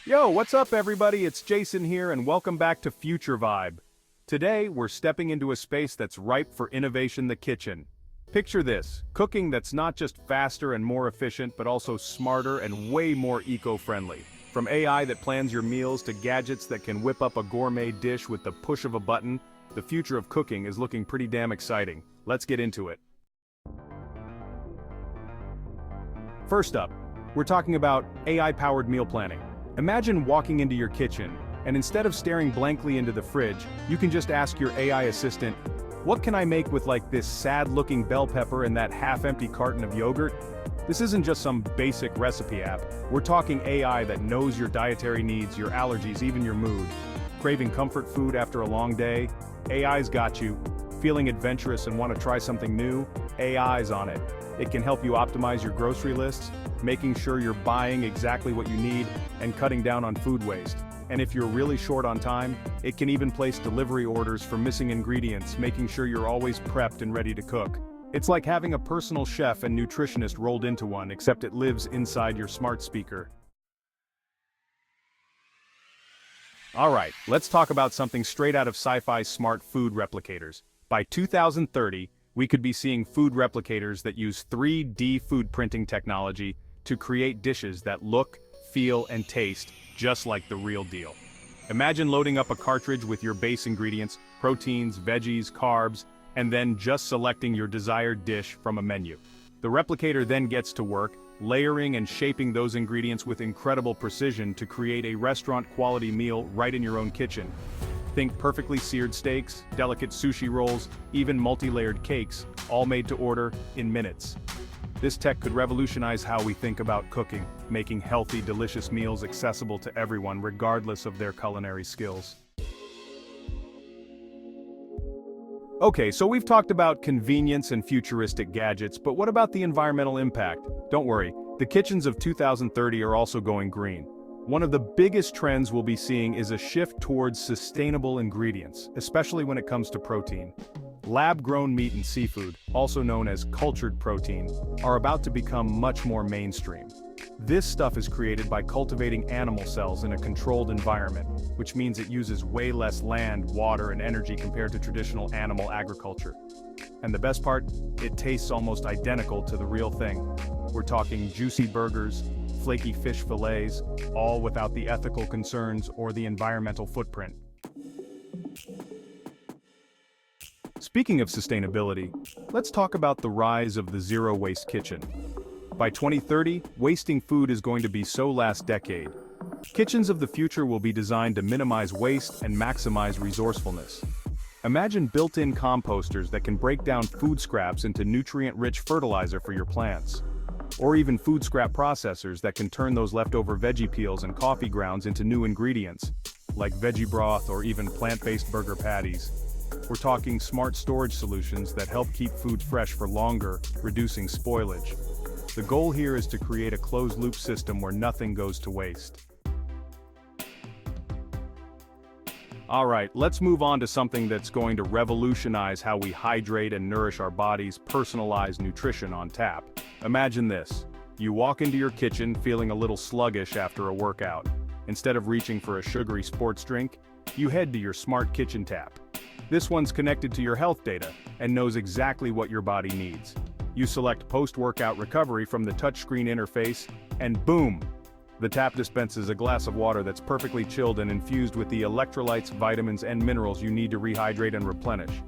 Yo, what's up everybody? It's Jason here and welcome back to Future Vibe. Today, we're stepping into a space that's ripe for innovation: the kitchen. Picture this, cooking that's not just faster and more efficient, but also smarter and way more eco-friendly. From AI that plans your meals to gadgets that can whip up a gourmet dish with the push of a button, the future of cooking is looking pretty damn exciting. Let's get into it. First up, we're talking about AI-powered meal planning. Imagine walking into your kitchen, and instead of staring blankly into the fridge, you can just ask your AI assistant, "What can I make with like this sad-looking bell pepper and that half-empty carton of yogurt?" This isn't just some basic recipe app. We're talking AI that knows your dietary needs, your allergies, even your mood. Craving comfort food after a long day? AI's got you. Feeling adventurous and want to try something new? AI's on it. It can help you optimize your grocery lists, making sure you're buying exactly what you need, and cutting down on food waste. And if you're really short on time, it can even place delivery orders for missing ingredients, making sure you're always prepped and ready to cook. It's like having a personal chef and nutritionist rolled into one, except it lives inside your smart speaker. Alright, let's talk about something straight out of sci-fi's smart food replicators. By 2030, we could be seeing food replicators that use 3D food printing technology to create dishes that look, feel, and taste just like the real deal. Imagine loading up a cartridge with your base ingredients, proteins, veggies, carbs, and then just selecting your desired dish from a menu. The replicator then gets to work, layering and shaping those ingredients with incredible precision to create a restaurant-quality meal right in your own kitchen. Think perfectly seared steaks, delicate sushi rolls, even multi-layered cakes, all made to order in minutes. This tech could revolutionize how we think about cooking, making healthy, delicious meals accessible to everyone regardless of their culinary skills. Okay, so we've talked about convenience and futuristic gadgets, but what about the environmental impact? Don't worry, the kitchens of 2030 are also going green. One of the biggest trends we'll be seeing is a shift towards sustainable ingredients, especially when it comes to protein. Lab-grown meat and seafood, also known as cultured protein, are about to become much more mainstream. This stuff is created by cultivating animal cells in a controlled environment, which means it uses way less land, water, and energy compared to traditional animal agriculture. And the best part, it tastes almost identical to the real thing. We're talking juicy burgers, flaky fish fillets, all without the ethical concerns or the environmental footprint. Speaking of sustainability, let's talk about the rise of the zero-waste kitchen. By 2030, wasting food is going to be so last decade. Kitchens of the future will be designed to minimize waste and maximize resourcefulness. Imagine built-in composters that can break down food scraps into nutrient-rich fertilizer for your plants. Or even food scrap processors that can turn those leftover veggie peels and coffee grounds into new ingredients, like veggie broth or even plant-based burger patties. We're talking smart storage solutions that help keep food fresh for longer, reducing spoilage. The goal here is to create a closed-loop system where nothing goes to waste. Alright, let's move on to something that's going to revolutionize how we hydrate and nourish our bodies: personalized nutrition on tap. Imagine this. You walk into your kitchen feeling a little sluggish after a workout. Instead of reaching for a sugary sports drink, you head to your smart kitchen tap. This one's connected to your health data and knows exactly what your body needs. You select post-workout recovery from the touchscreen interface, and boom! The tap dispenses a glass of water that's perfectly chilled and infused with the electrolytes, vitamins, and minerals you need to rehydrate and replenish.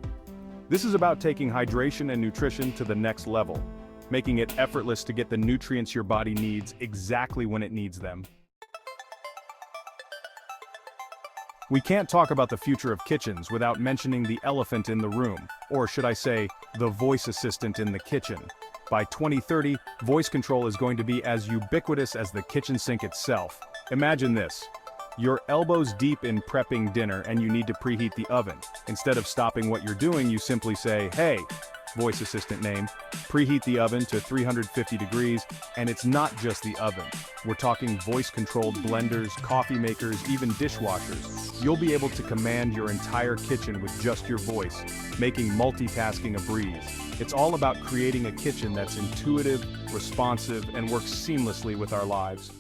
This is about taking hydration and nutrition to the next level, making it effortless to get the nutrients your body needs exactly when it needs them. We can't talk about the future of kitchens without mentioning the elephant in the room, or should I say, the voice assistant in the kitchen. By 2030, voice control is going to be as ubiquitous as the kitchen sink itself. Imagine this. You're elbows deep in prepping dinner and you need to preheat the oven. Instead of stopping what you're doing, you simply say, "Hey, voice assistant name, preheat the oven to 350 degrees, and it's not just the oven. We're talking voice-controlled blenders, coffee makers, even dishwashers. You'll be able to command your entire kitchen with just your voice, making multitasking a breeze. It's all about creating a kitchen that's intuitive, responsive, and works seamlessly with our lives.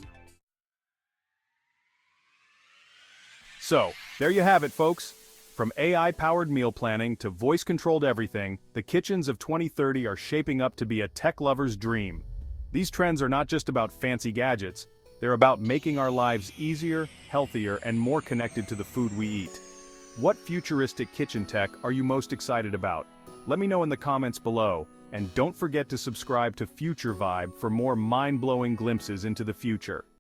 So, there you have it, folks. From AI-powered meal planning to voice-controlled everything, the kitchens of 2030 are shaping up to be a tech lover's dream. These trends are not just about fancy gadgets, they're about making our lives easier, healthier, and more connected to the food we eat. What futuristic kitchen tech are you most excited about? Let me know in the comments below, and don't forget to subscribe to Future Vibe for more mind-blowing glimpses into the future.